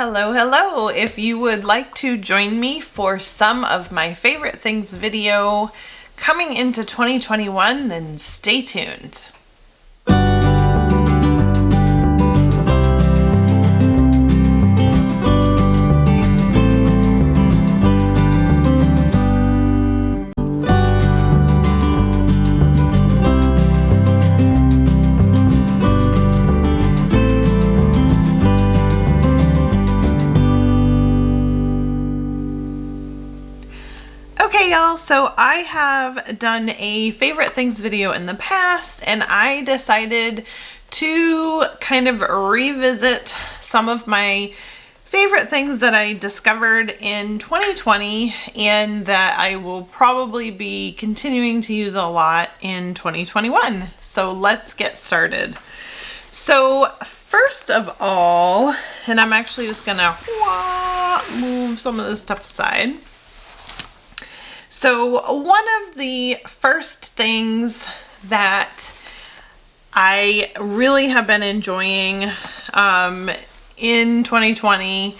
Hello, hello! If you would like to join me for some of my favorite things video coming into 2021, then stay tuned. Okay y'all, so I have done a favorite things video in the past and I decided to kind of revisit some of my favorite things that I discovered in 2020 and that I will probably be continuing to use a lot in 2021. So let's get started. So first of all, and I'm actually just gonna move some of this stuff aside. So one of the first things that I really have been enjoying in 2020,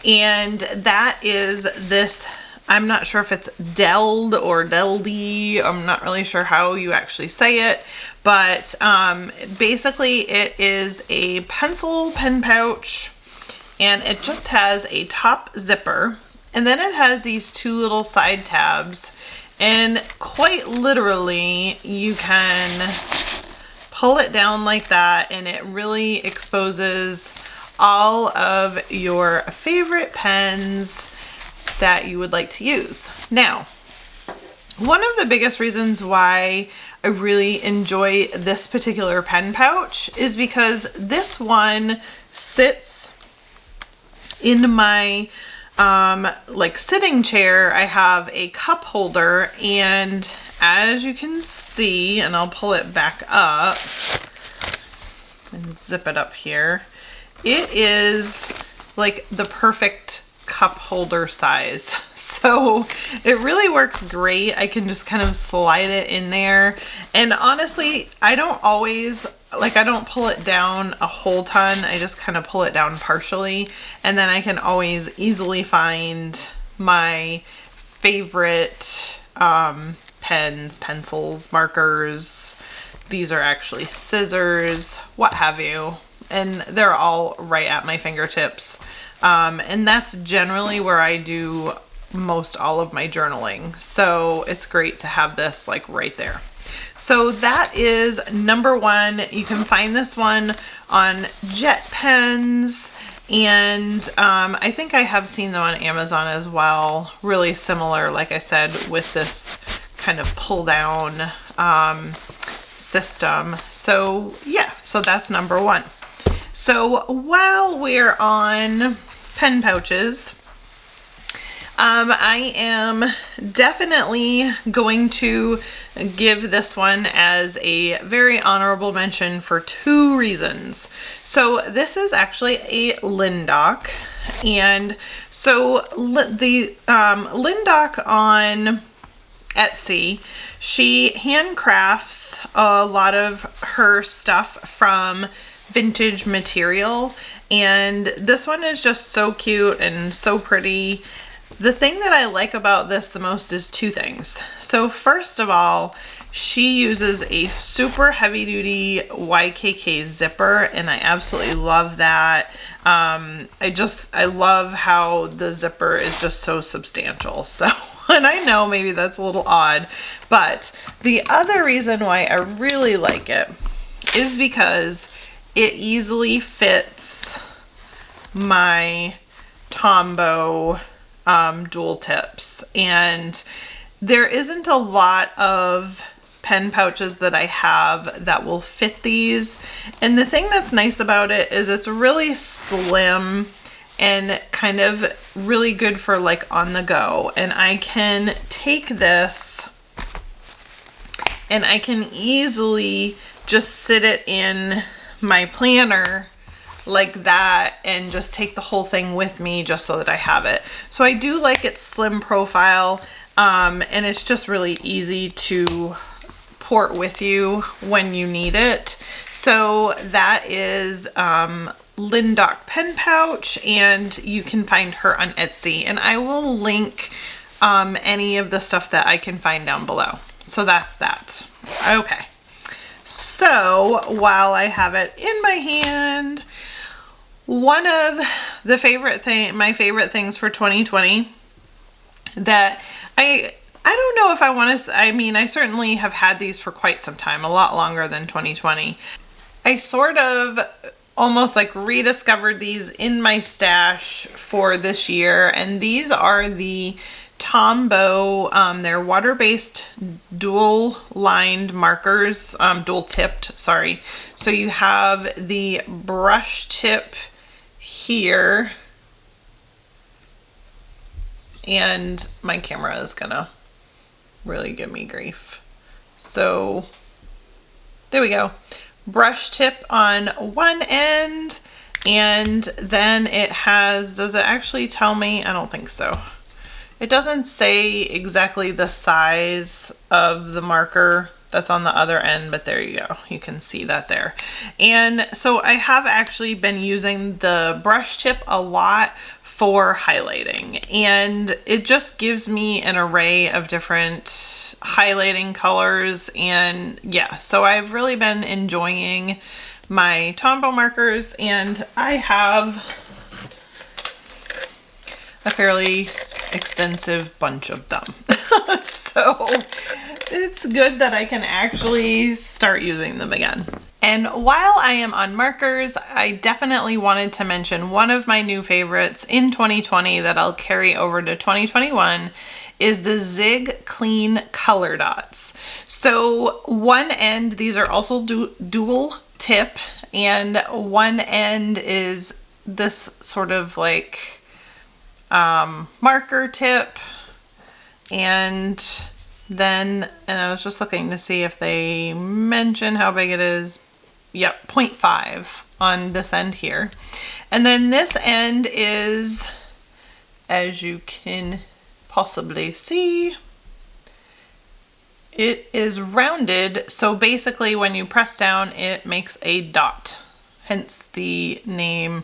and that is this, I'm not sure if it's Deld or Deldy, I'm not really sure how you actually say it, but basically it is a pencil pen pouch and it just has a top zipper. And then it has these two little side tabs, and quite literally you can pull it down like that and it really exposes all of your favorite pens that you would like to use. Now, one of the biggest reasons why I really enjoy this particular pen pouch is because this one sits in my like sitting chair. I have a cup holder, and as you can see, and I'll pull it back up and zip it up here, it is like the perfect cup holder size. So it really works great. I can just kind of slide it in there, and honestly I don't always I don't pull it down a whole ton. I just kind of pull it down partially, and then I can always easily find my favorite pens, pencils, markers. These are actually scissors, what have you, and they're all right at my fingertips. And that's generally where I do most all of my journaling. So it's great to have this like right there. So that is number one. You can find this one on Jet Pens, and I think I have seen them on Amazon as well. Really similar, like I said, with this kind of pull down system. So yeah, so that's number one. So while we're on pen pouches, I am definitely going to give this one as a very honorable mention for two reasons. So this is actually a Lindock, and so the Lindock on Etsy, she handcrafts a lot of her stuff from vintage material, and this one is just so cute and so pretty. The thing that I like about this the most is two things. So first of all, she uses a super heavy duty YKK zipper, and I absolutely love that. I love how the zipper is just so substantial. So, and I know maybe that's a little odd, but the other reason why I really like it is because it easily fits my Tombow dual tips, and there isn't a lot of pen pouches that I have that will fit these. And the thing that's nice about it is it's really slim and kind of really good for like on the go, and I can take this and I can easily just sit it in my planner like that and just take the whole thing with me just so that I have it. So I do like its slim profile, and it's just really easy to port with you when you need it. So that is Lindock pen pouch, and you can find her on Etsy, and I will link any of the stuff that I can find down below. So that's that. Okay. So while I have it in my hand, one of the my favorite things for 2020 that I don't know if I want to, I mean, I certainly have had these for quite some time, a lot longer than 2020. I sort of almost like rediscovered these in my stash for this year, and these are the Tombow, they're water-based dual lined markers, dual tipped, sorry. So you have the brush tip here, and my camera is gonna really give me grief. So there we go. Brush tip on one end, and then it has, does it actually tell me? I don't think so. It doesn't say exactly the size of the marker that's on the other end, but there you go. You can see that there. And so I have actually been using the brush tip a lot for highlighting, and it just gives me an array of different highlighting colors. And yeah, so I've really been enjoying my Tombow markers, and I have a fairly extensive bunch of them. So it's good that I can actually start using them again. And while I am on markers, I definitely wanted to mention one of my new favorites in 2020 that I'll carry over to 2021 is the Zig Clean Color Dots. So one end, these are also dual tip, and one end is this sort of like marker tip, and I was just looking to see if they mention how big it is. Yep, 0.5 on this end here. And then this end is, as you can possibly see, it is rounded. So basically when you press down, it makes a dot, hence the name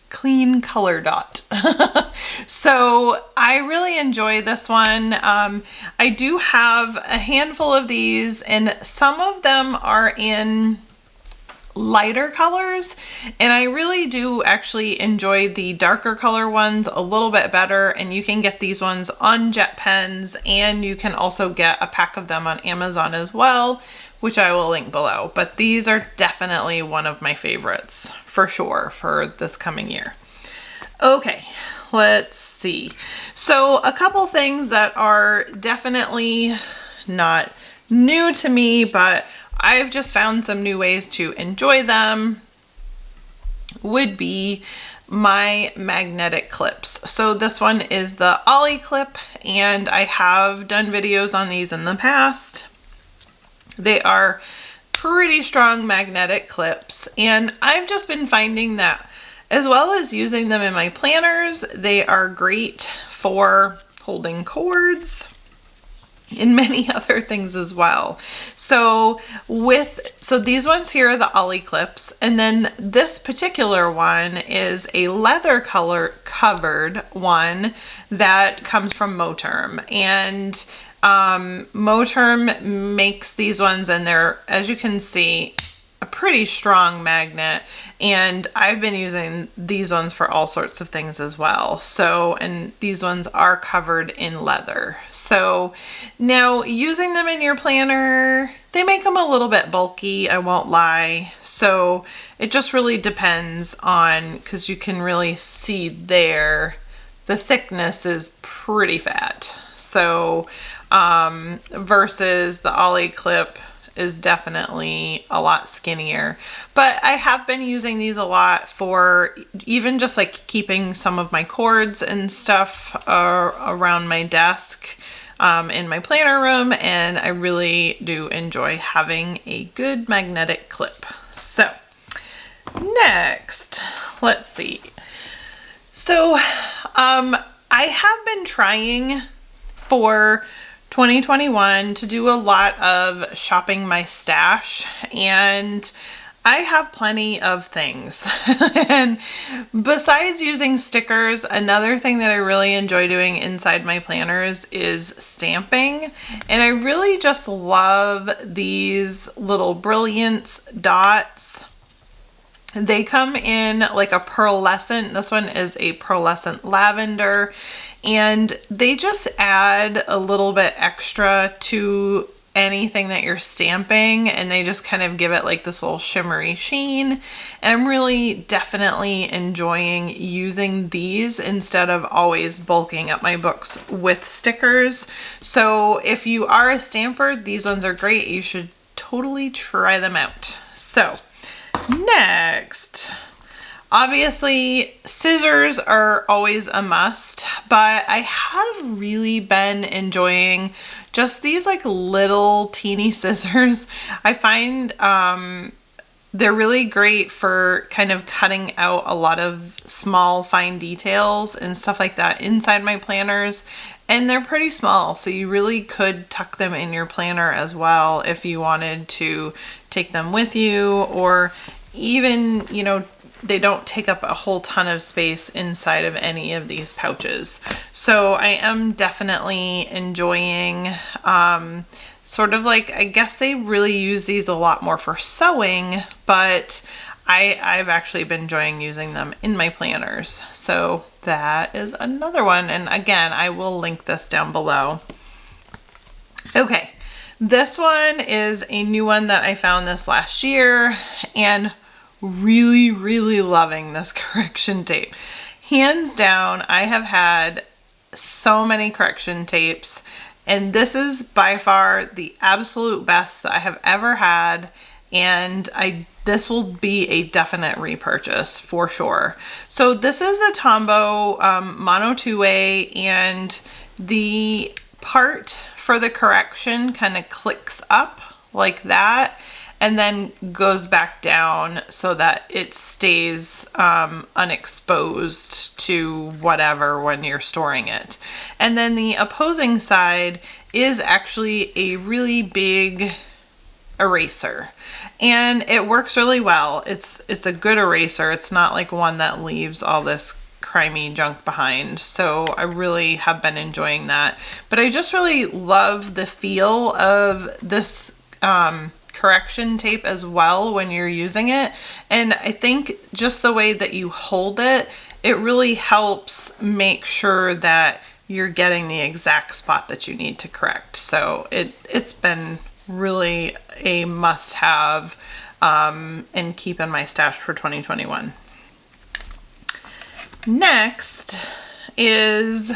Clean Color Dot. So I really enjoy this one. I do have a handful of these, and some of them are in lighter colors, and I really do actually enjoy the darker color ones a little bit better. And you can get these ones on Jet Pens, and you can also get a pack of them on Amazon as well, which I will link below. But these are definitely one of my favorites for sure for this coming year. Okay, let's see. So a couple things that are definitely not new to me, but I've just found some new ways to enjoy them, would be my magnetic clips. So this one is the Ollie clip, and I have done videos on these in the past. They are pretty strong magnetic clips, and I've just been finding that as well as using them in my planners, they are great for holding cords and many other things as well. So these ones here are the Ollie clips, and then this particular one is a leather color covered one that comes from Moterm. And Moterm makes these ones, and they're, as you can see, a pretty strong magnet, and I've been using these ones for all sorts of things as well. So, and these ones are covered in leather. So now using them in your planner, they make them a little bit bulky, I won't lie. So it just really depends on, because you can really see there, the thickness is pretty fat. So versus the Ollie clip is definitely a lot skinnier. But I have been using these a lot for even just like keeping some of my cords and stuff around my desk in my planner room, and I really do enjoy having a good magnetic clip. So next, let's see. So I have been trying for 2021 to do a lot of shopping my stash, and I have plenty of things. And besides using stickers, another thing that I really enjoy doing inside my planners is stamping. And I really just love these little Brilliance dots. They come in like a pearlescent. This one is a pearlescent lavender, and they just add a little bit extra to anything that you're stamping, and they just kind of give it like this little shimmery sheen. And I'm really definitely enjoying using these instead of always bulking up my books with stickers. So if you are a stamper, these ones are great. You should totally try them out. So next, obviously scissors are always a must, but I have really been enjoying just these like little teeny scissors. I find they're really great for kind of cutting out a lot of small fine details and stuff like that inside my planners. And they're pretty small, so you really could tuck them in your planner as well if you wanted to take them with you, or even, you know, they don't take up a whole ton of space inside of any of these pouches. So I am definitely enjoying sort of like, I guess they really use these a lot more for sewing, but I've actually been enjoying using them in my planners. So that is another one. And again, I will link this down below. Okay, this one is a new one that I found this last year, and really, really loving this correction tape. Hands down, I have had so many correction tapes, and this is by far the absolute best that I have ever had, and this will be a definite repurchase for sure. So this is the Tombow Mono 2-way, and the part for the correction kind of clicks up like that and then goes back down so that it stays unexposed to whatever when you're storing it. And then the opposing side is actually a really big eraser, and it works really well. It's a good eraser. It's not like one that leaves all this crimey junk behind. So I really have been enjoying that. But I just really love the feel of this correction tape as well when you're using it. And I think just the way that you hold it, it really helps make sure that you're getting the exact spot that you need to correct. So it's been really a must-have and keep in my stash for 2021. Next is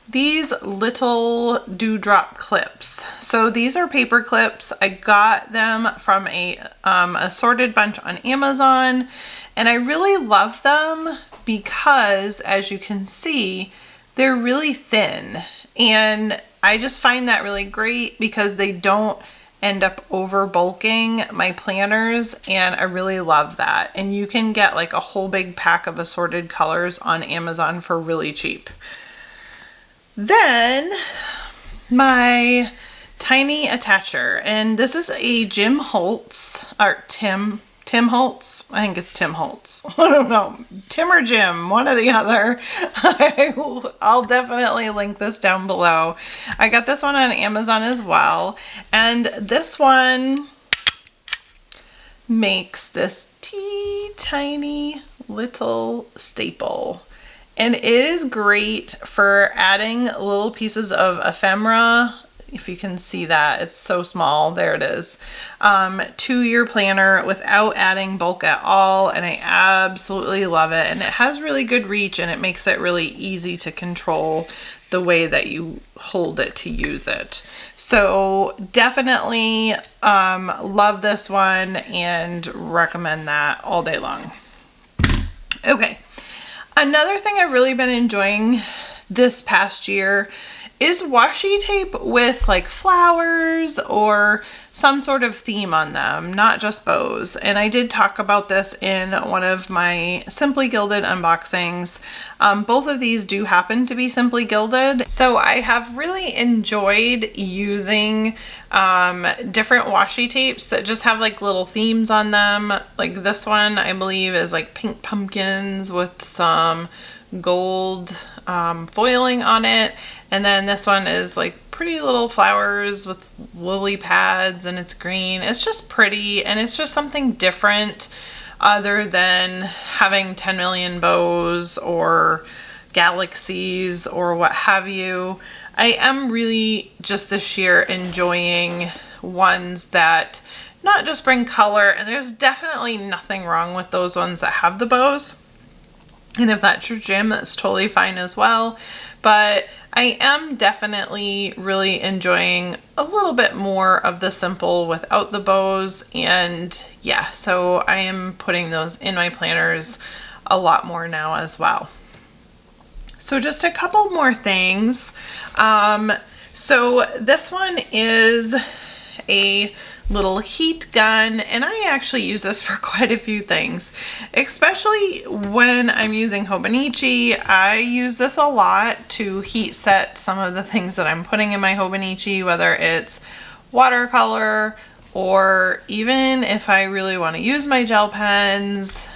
these little dewdrop clips. So these are paper clips. I got them from a assorted bunch on Amazon, and I really love them because, as you can see, they're really thin, and I just find that really great because they don't end up over bulking my planners, and I really love that. And you can get like a whole big pack of assorted colors on Amazon for really cheap. Then my tiny attacher, and this is a Jim Holtz, or Tim Holtz. I think it's Tim Holtz. I don't know, Tim or Jim, one or the other. I'll definitely link this down below. I got this one on Amazon as well, and this one makes this tiny little staple. And it is great for adding little pieces of ephemera, if you can see that, it's so small, there it is, to your planner without adding bulk at all. And I absolutely love it. And it has really good reach, and it makes it really easy to control the way that you hold it to use it. So definitely love this one and recommend that all day long. Okay. Another thing I've really been enjoying this past year is washi tape with like flowers or some sort of theme on them, not just bows. And I did talk about this in one of my Simply Gilded unboxings. Both of these do happen to be Simply Gilded. So I have really enjoyed using different washi tapes that just have like little themes on them. Like this one, I believe, is like pink pumpkins with some gold foiling on it. And then this one is like pretty little flowers with lily pads, and it's green. It's just pretty, and it's just something different other than having 10 million bows or galaxies or what have you. I am really just this year enjoying ones that not just bring color, and there's definitely nothing wrong with those ones that have the bows. And if that's your jam, that's totally fine as well. But I am definitely really enjoying a little bit more of the simple without the bows. And yeah, so I am putting those in my planners a lot more now as well. So just a couple more things. So this one is a little heat gun, and I actually use this for quite a few things, especially when I'm using Hobonichi. I use this a lot to heat set some of the things that I'm putting in my Hobonichi, whether it's watercolor or even if I really want to use my gel pens.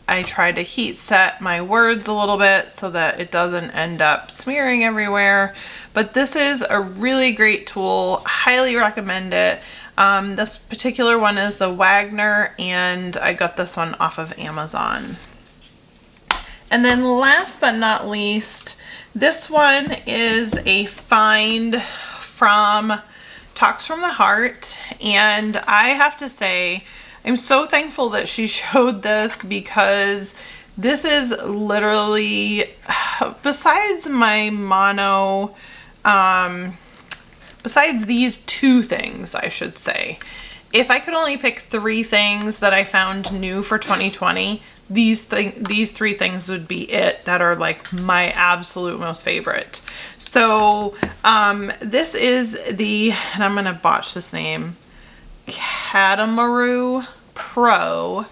I try to heat set my words a little bit so that it doesn't end up smearing everywhere. But this is a really great tool. Highly recommend it. This particular one is the Wagner, and I got this one off of Amazon. And then last but not least, this one is a find from Talks from the Heart. And I have to say, I'm so thankful that she showed this, because this is literally, besides my mono, besides these two things, I should say, if I could only pick 3 things that I found new for 2020, these three things would be it, that are like my absolute most favorite. So this is the, and I'm gonna botch this name, Catamaru Pro,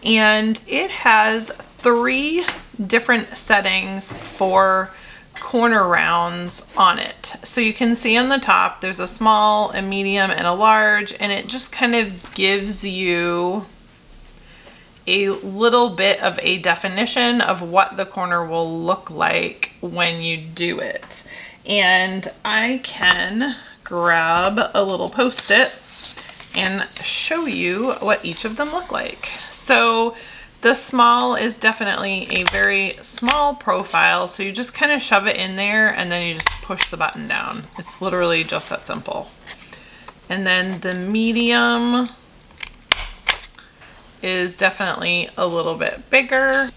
and it has 3 different settings for corner rounds on it. So you can see on the top there's a small, a medium, and a large, and it just kind of gives you a little bit of a definition of what the corner will look like when you do it. And I can grab a little post-it and show you what each of them look like. So the small is definitely a very small profile, so you just kind of shove it in there and then you just push the button down. It's literally just that simple. And then the medium is definitely a little bit bigger.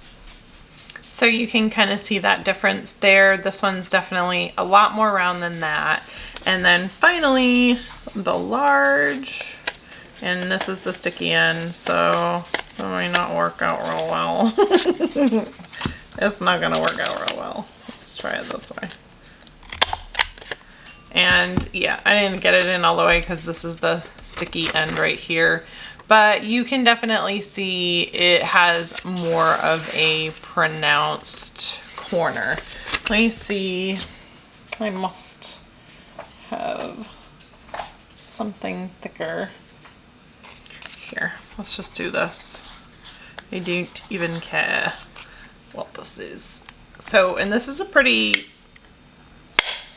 So you can kind of see that difference there. This one's definitely a lot more round than that. And then finally, the large. And this is the sticky end, so it might not work out real well. It's not gonna work out real well. Let's try it this way. And yeah, I didn't get it in all the way because this is the sticky end right here. But you can definitely see it has more of a pronounced corner. Let me see. I must have something thicker. Here, let's just do this. I don't even care what this is. So, and this is a pretty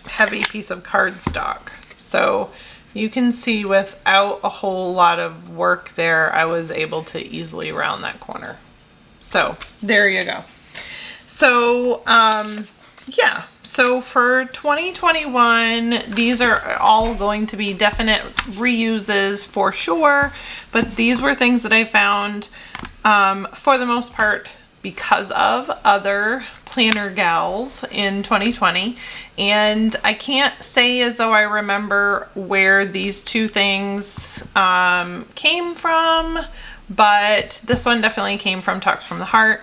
heavy piece of cardstock. So you can see without a whole lot of work there, I was able to easily round that corner. So there you go. So, yeah, so for 2021, these are all going to be definite reuses for sure, but these were things that I found for the most part because of other planner gals in 2020. And I can't say as though I remember where these 2 things came from, but this one definitely came from Talks from the Heart.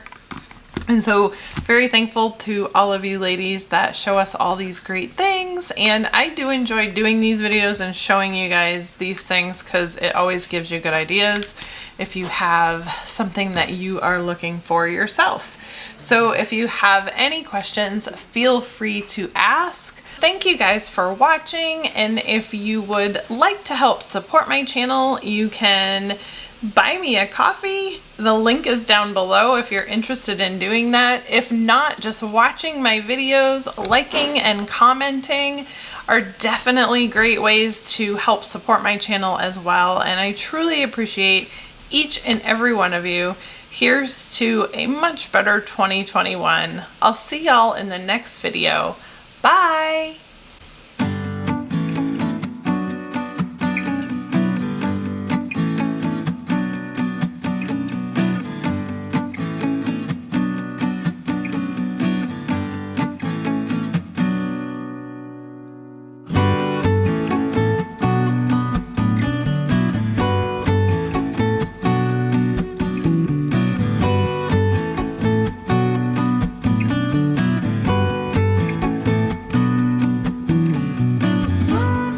And so very thankful to all of you ladies that show us all these great things. things, and I do enjoy doing these videos and showing you guys these things because it always gives you good ideas if you have something that you are looking for yourself. So if you have any questions, feel free to ask. Thank you guys for watching, and if you would like to help support my channel, you can buy me a coffee. The link is down below if you're interested in doing that. If not, just watching my videos, liking and commenting are definitely great ways to help support my channel as well, and I truly appreciate each and every one of you. Here's to a much better 2021. I'll see y'all in the next video. Bye!